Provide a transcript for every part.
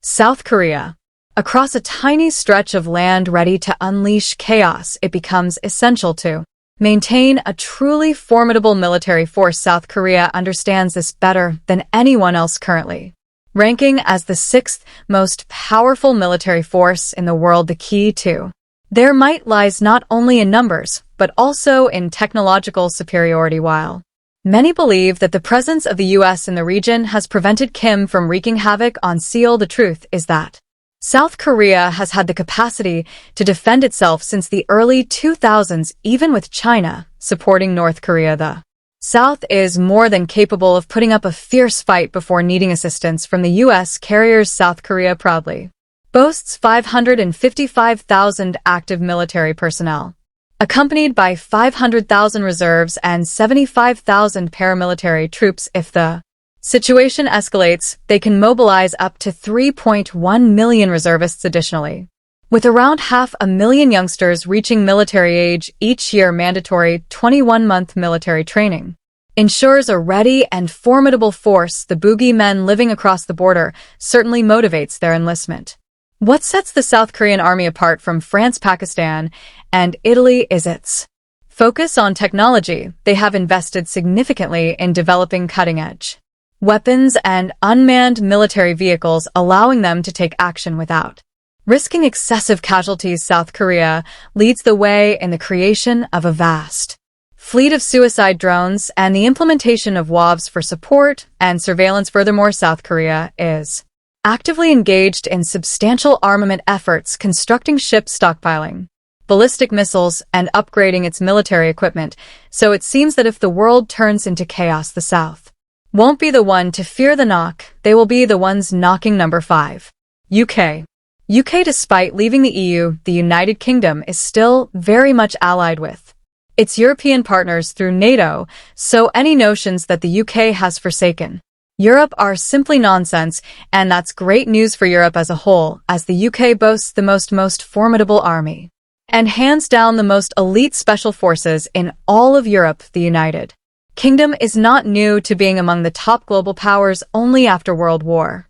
South Korea. Across a tiny stretch of land ready to unleash chaos, it becomes essential to maintain a truly formidable military force. South Korea understands this better than anyone else currently. Ranking as the sixth most powerful military force in the world, the key to their might lies not only in numbers, but also in technological superiority. While many believe that the presence of the US in the region has prevented Kim from wreaking havoc on Seoul, the truth is that South Korea has had the capacity to defend itself since the early 2000s, even with China supporting North Korea. The South is more than capable of putting up a fierce fight before needing assistance from the US carriers. South Korea proudly boasts 555,000 active military personnel, accompanied by 500,000 reserves and 75,000 paramilitary troops. If the situation escalates, they can mobilize up to 3.1 million reservists additionally. With around 500,000 youngsters reaching military age each year, mandatory 21-month military training ensures a ready and formidable force. The boogeymen living across the border certainly motivates their enlistment. What sets the South Korean army apart from France, Pakistan, and Italy is its focus on technology. They have invested significantly in developing cutting-edge weapons and unmanned military vehicles, allowing them to take action without risking excessive casualties. South Korea leads the way in the creation of a vast fleet of suicide drones and the implementation of WAVs for support and surveillance. Furthermore, South Korea is actively engaged in substantial armament efforts, constructing ships, stockpiling ballistic missiles, and upgrading its military equipment. So it seems that if the world turns into chaos, the South won't be the one to fear the knock, they will be the ones knocking. Number 5. UK. Despite leaving the EU, the United Kingdom is still very much allied with its European partners through NATO, so any notions that the UK has forsaken Europe are simply nonsense, and that's great news for Europe as a whole, as the UK boasts the most formidable army and hands down the most elite special forces in all of Europe. The United Kingdom is not new to being among the top global powers. Only after World War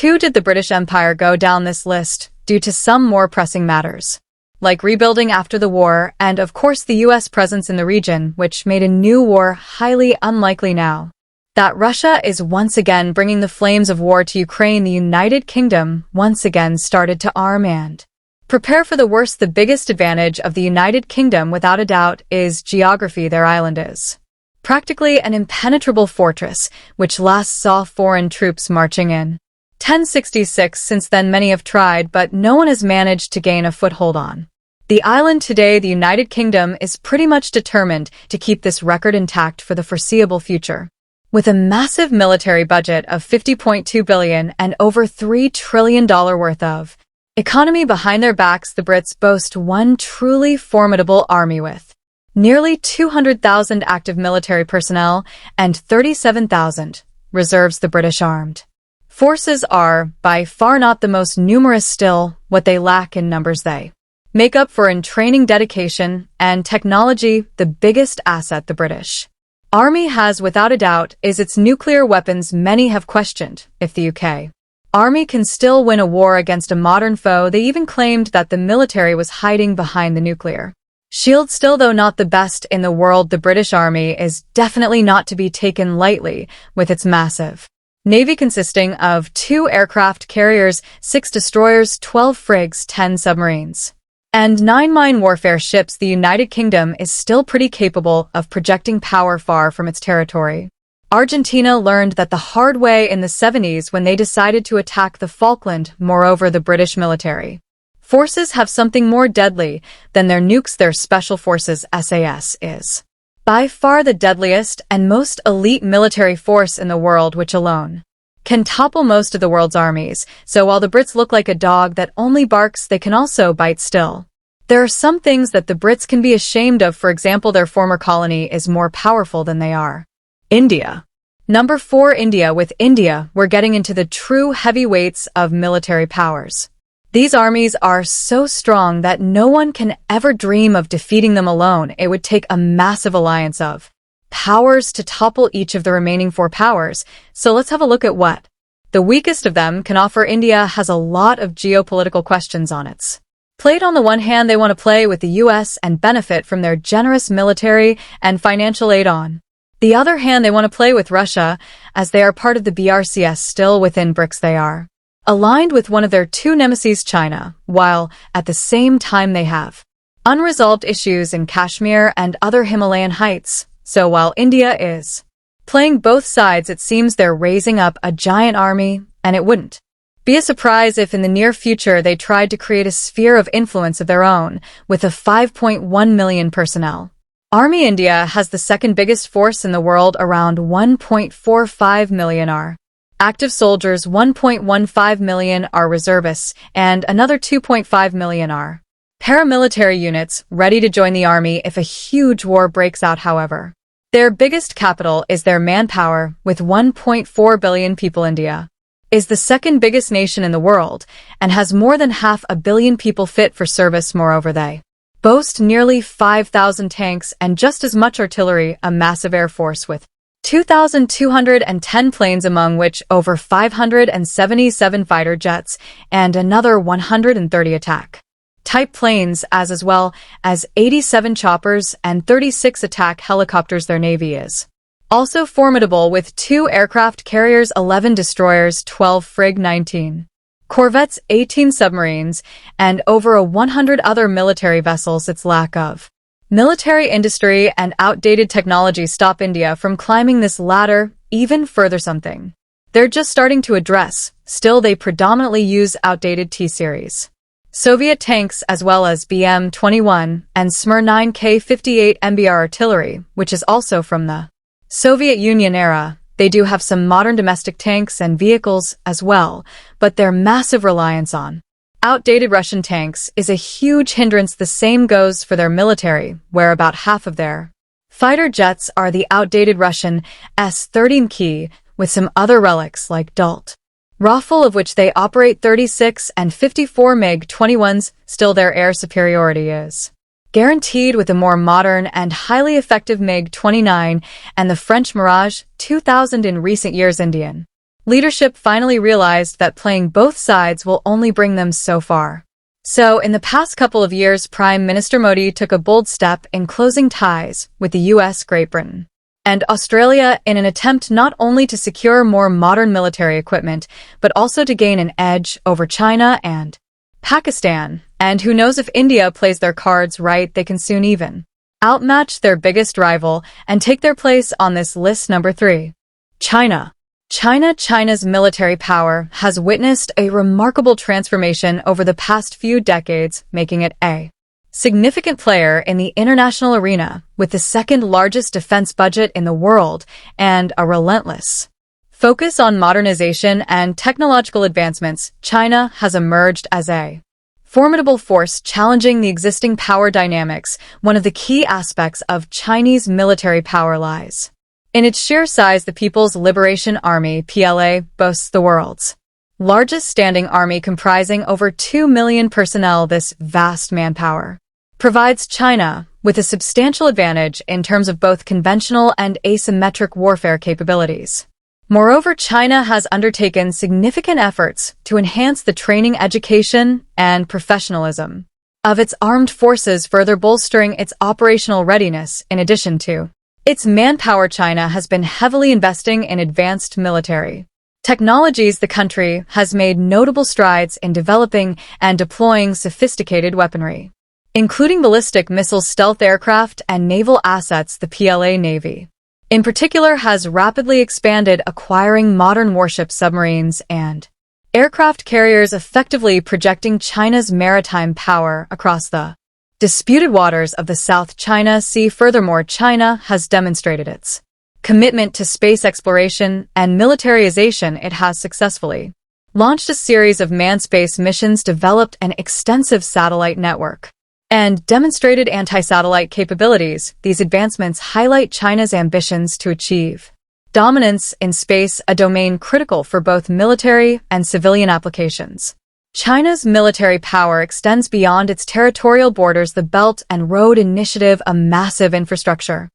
II did the British Empire go down this list due to some more pressing matters, like rebuilding after the war and, of course, the US presence in the region, which made a new war highly unlikely. Now that Russia is once again bringing the flames of war to Ukraine, the United Kingdom once again started to arm and prepare for the worst. The biggest advantage of the United Kingdom, without a doubt, is geography. Their island is practically an impenetrable fortress, which last saw foreign troops marching in 1066. Since then, many have tried, but no one has managed to gain a foothold on the island. Today, the United Kingdom is pretty much determined to keep this record intact for the foreseeable future. With a massive military budget of $50.2 billion and over $3 trillion worth of economy behind their backs, the Brits boast one truly formidable army with nearly 200,000 active military personnel and 37,000 reserves. The British armed forces are, by far, not the most numerous. Still, what they lack in numbers, they make up for in training, dedication, and technology. The biggest asset the British Army has, without a doubt, is its nuclear weapons. Many have questioned if the UK Army can still win a war against a modern foe. They even claimed that the military was hiding behind the nuclear shield. Still, though not the best in the world, the British Army is definitely not to be taken lightly, with its massive navy consisting of 2 aircraft carriers, 6 destroyers, 12 frigates, 10 submarines, and 9 mine warfare ships. The United Kingdom is still pretty capable of projecting power far from its territory. Argentina learned that the hard way in the 70s when they decided to attack the Falkland. Moreover, the British military forces have something more deadly than their nukes. Their Special Forces SAS is by far the deadliest and most elite military force in the world, which alone can topple most of the world's armies. So while the Brits look like a dog that only barks, they can also bite. Still, there are some things that the Brits can be ashamed of. For example, their former colony is more powerful than they are. India. Number 4. India. With India, we're getting into the true heavyweights of military powers. These armies are so strong that no one can ever dream of defeating them alone. It would take a massive alliance of powers to topple each of the remaining 4 powers. So let's have a look at what The weakest of them can offer India has a lot of geopolitical questions on its plate. On the one hand, they want to play with the US and benefit from their generous military and financial aid. On the other hand, they want to play with Russia, as they are part of the BRCS. Still within BRICS, they are aligned with one of their two nemesis, China, while at the same time they have unresolved issues in Kashmir and other Himalayan heights. So while India is playing both sides, it seems they're raising up a giant army, and it wouldn't be a surprise if in the near future they tried to create a sphere of influence of their own with a 5.1 million personnel army. India has the second biggest force in the world, around 1.45 million are active soldiers, 1.15 million are reservists, and another 2.5 million are paramilitary units ready to join the army if a huge war breaks out. However, their biggest capital is their manpower. With 1.4 billion people, India is the second biggest nation in the world and has more than 500 million people fit for service. Moreover, they boast nearly 5,000 tanks and just as much artillery, a massive air force with 2,210 planes, among which over 577 fighter jets and another 130 attack-type planes, as well as 87 choppers and 36 attack helicopters. Their navy is also formidable, with 2 aircraft carriers, 11 destroyers, 12 frigate, 19 corvettes, 18 submarines, and over 100 other military vessels. Its lack of military industry and outdated technology stop India from climbing this ladder even further, something they're just starting to address. Still, they predominantly use outdated T-series Soviet tanks, as well as BM-21 and Smer-9 K-58 MBR artillery, which is also from the Soviet Union era. They do have some modern domestic tanks and vehicles as well, but their massive reliance on outdated Russian tanks is a huge hindrance. The same goes for their military, where about half of their fighter jets are the outdated Russian S-13 with some other relics like Dalt Rafale, of which they operate 36 and 54 MiG-21s. Still, their air superiority is guaranteed with a more modern and highly effective MiG-29 and the French Mirage 2000. In recent years, Indian leadership finally realized that playing both sides will only bring them so far. So, in the past couple of years, Prime Minister Modi took a bold step in closing ties with the US, Great Britain, and Australia in an attempt not only to secure more modern military equipment, but also to gain an edge over China and Pakistan. And who knows, if India plays their cards right, they can soon even outmatch their biggest rival and take their place on this list. Number 3. China. China's military power has witnessed a remarkable transformation over the past few decades, making it a significant player in the international arena with the second largest defense budget in the world and a relentless focus on modernization and technological advancements. China has emerged as a formidable force challenging the existing power dynamics. One of the key aspects of Chinese military power lies in its sheer size. The People's Liberation Army (PLA) boasts the world's largest standing army, comprising over 2 million personnel. This vast manpower provides China with a substantial advantage in terms of both conventional and asymmetric warfare capabilities. Moreover, China has undertaken significant efforts to enhance the training, education, and professionalism of its armed forces, further bolstering its operational readiness. In addition to its manpower, China has been heavily investing in advanced military technologies. The country has made notable strides in developing and deploying sophisticated weaponry, including ballistic missiles, stealth aircraft, and naval assets. The PLA Navy, in particular, has rapidly expanded, acquiring modern warship submarines and aircraft carriers, effectively projecting China's maritime power across the disputed waters of the South China Sea. Furthermore, China has demonstrated its commitment to space exploration and militarization. It has successfully launched a series of manned space missions, developed an extensive satellite network, and demonstrated anti-satellite capabilities. These advancements highlight China's ambitions to achieve dominance in space, a domain critical for both military and civilian applications. China's military power extends beyond its territorial borders. The Belt and Road Initiative, a massive infrastructure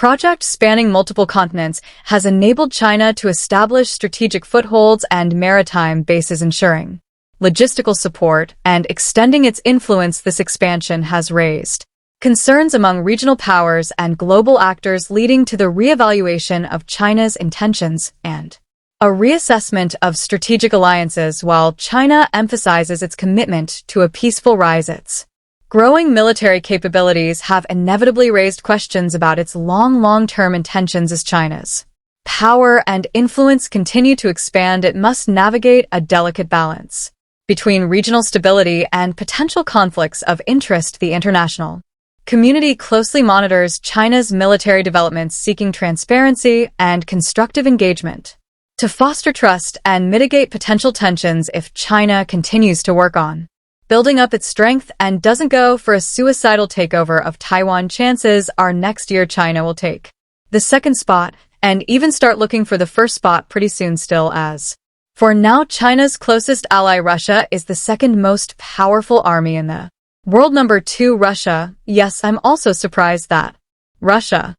project spanning multiple continents has enabled China to establish strategic footholds and maritime bases, ensuring logistical support and extending its influence. This expansion has raised concerns among regional powers and global actors, leading to the reevaluation of China's intentions and a reassessment of strategic alliances. While China emphasizes its commitment to a peaceful rise, its growing military capabilities have inevitably raised questions about its long-term intentions. As China's power and influence continue to expand, it must navigate a delicate balance between regional stability and potential conflicts of interest. The international community closely monitors China's military developments, seeking transparency and constructive engagement to foster trust and mitigate potential tensions. If China continues to work on building up its strength and doesn't go for a suicidal takeover of Taiwan, chances are next year China will take the second spot and even start looking for the first spot pretty soon. Still, as for now, China's closest ally, Russia, is the second most powerful army in the world. Number 2, Russia. Yes, I'm also surprised that Russia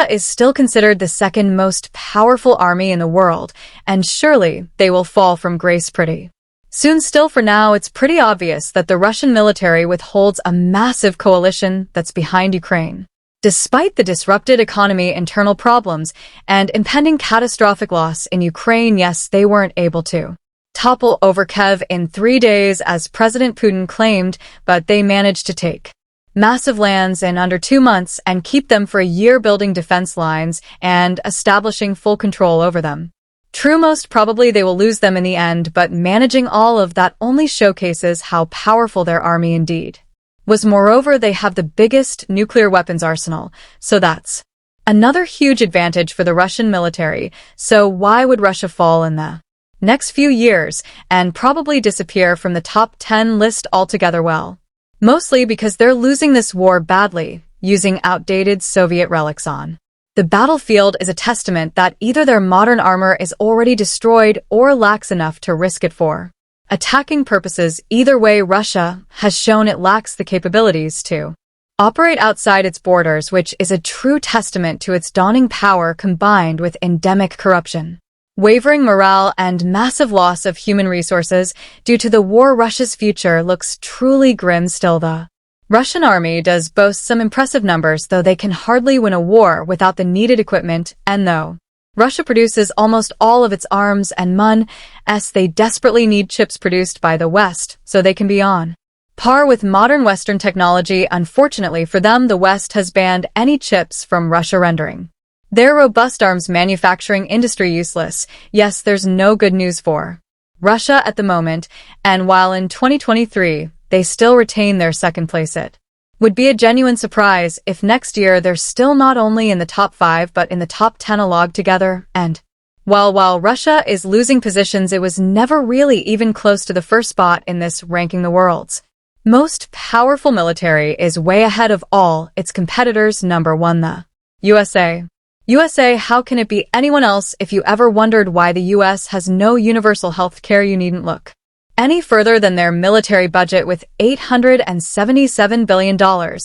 is still considered the second most powerful army in the world, and surely they will fall from grace pretty soon. Still, for now, it's pretty obvious that the Russian military withholds a massive coalition that's behind Ukraine. Despite the disrupted economy, internal problems, and impending catastrophic loss in Ukraine, yes, they weren't able to topple over Kyiv in 3 days as President Putin claimed, but they managed to take massive lands in under 2 months and keep them for a year, building defense lines and establishing full control over them. True, most probably they will lose them in the end, but managing all of that only showcases how powerful their army indeed was. Moreover, they have the biggest nuclear weapons arsenal, so that's another huge advantage for the Russian military. So why would Russia fall in the next few years and probably disappear from the top 10 list altogether? Well, mostly because they're losing this war badly, using outdated Soviet relics on the battlefield is a testament that either their modern armor is already destroyed or lacks enough to risk it for attacking purposes. Either way, Russia has shown it lacks the capabilities to operate outside its borders, which is a true testament to its dawning power combined with endemic corruption, wavering morale, and massive loss of human resources due to the war. Russia's future looks truly grim. Still, the Russian army does boast some impressive numbers, though they can hardly win a war without the needed equipment, and though Russia produces almost all of its arms and they desperately need chips produced by the West so they can be on par with modern Western technology. Unfortunately for them, the West has banned any chips from Russia, rendering their robust arms manufacturing industry useless. Yes, there's no good news for Russia at the moment, and while in 2023 they still retain their second place, it would be a genuine surprise if next year they're still not only in the top 5 but in the top 10 altogether. And while Russia is losing positions, it was never really even close to the first spot in this ranking. The world's most powerful military is way ahead of all its competitors. Number 1, the USA. How can it be anyone else? If you ever wondered why the US has no universal health care, you needn't look any further than their military budget. With $877 billion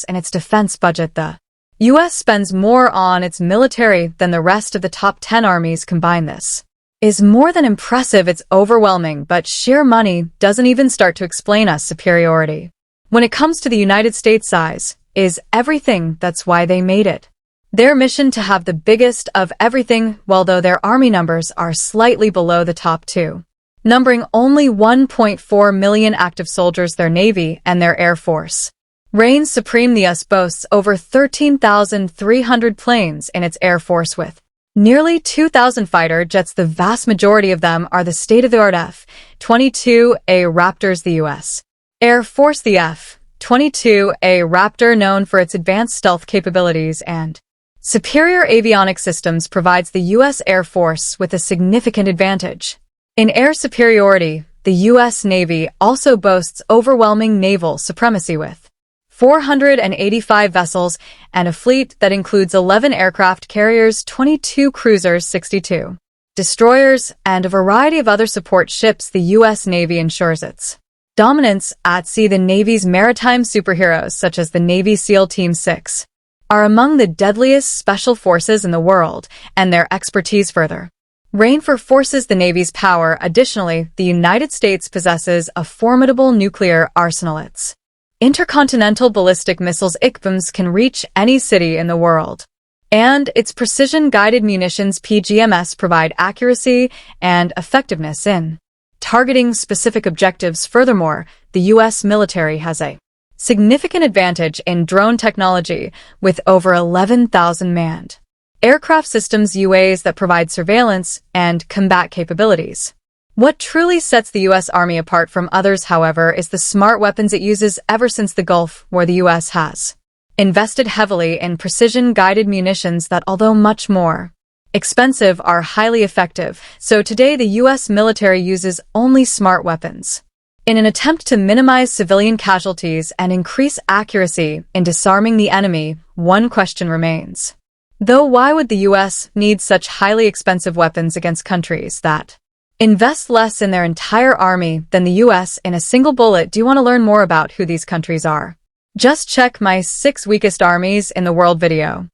in its defense budget, the U.S. spends more on its military than the rest of the top 10 armies combined. This is more than impressive. It's overwhelming, but sheer money doesn't even start to explain us superiority. When it comes to the United States, size is everything. That's why they made it their mission to have the biggest of everything, though their army numbers are slightly below the top 2. Numbering only 1.4 million active soldiers. Their Navy and their Air Force reigns supreme. The US boasts over 13,300 planes in its Air Force, with nearly 2,000 fighter jets. The vast majority of them are the state-of-the-art F-22A Raptors. The US Air Force, the F-22A Raptor, known for its advanced stealth capabilities and superior avionics systems, provides the U.S. Air Force with a significant advantage in air superiority. The U.S. Navy also boasts overwhelming naval supremacy with 485 vessels and a fleet that includes 11 aircraft carriers, 22 cruisers, 62 destroyers, and a variety of other support ships. The U.S. Navy ensures its dominance at sea. The Navy's maritime superheroes, such as the Navy SEAL Team 6, are among the deadliest special forces in the world, and their expertise further reinforces the Navy's power. Additionally, the United States possesses a formidable nuclear arsenal. Its intercontinental ballistic missiles ICBMs can reach any city in the world, and its precision-guided munitions PGMs provide accuracy and effectiveness in targeting specific objectives. Furthermore, the U.S. military has a significant advantage in drone technology, with over 11,000 manned aircraft systems UAS that provide surveillance and combat capabilities. What truly sets the U.S. Army apart from others, however, is the smart weapons it uses. Ever since the Gulf War, the U.S. has invested heavily in precision-guided munitions that, although much more expensive, are highly effective. So today, the U.S. military uses only smart weapons in an attempt to minimize civilian casualties and increase accuracy in disarming the enemy. One question remains, though: why would the U.S. need such highly expensive weapons against countries that invest less in their entire army than the U.S. in a single bullet? Do you want to learn more about who these countries are? Just check my 6 weakest armies in the world video.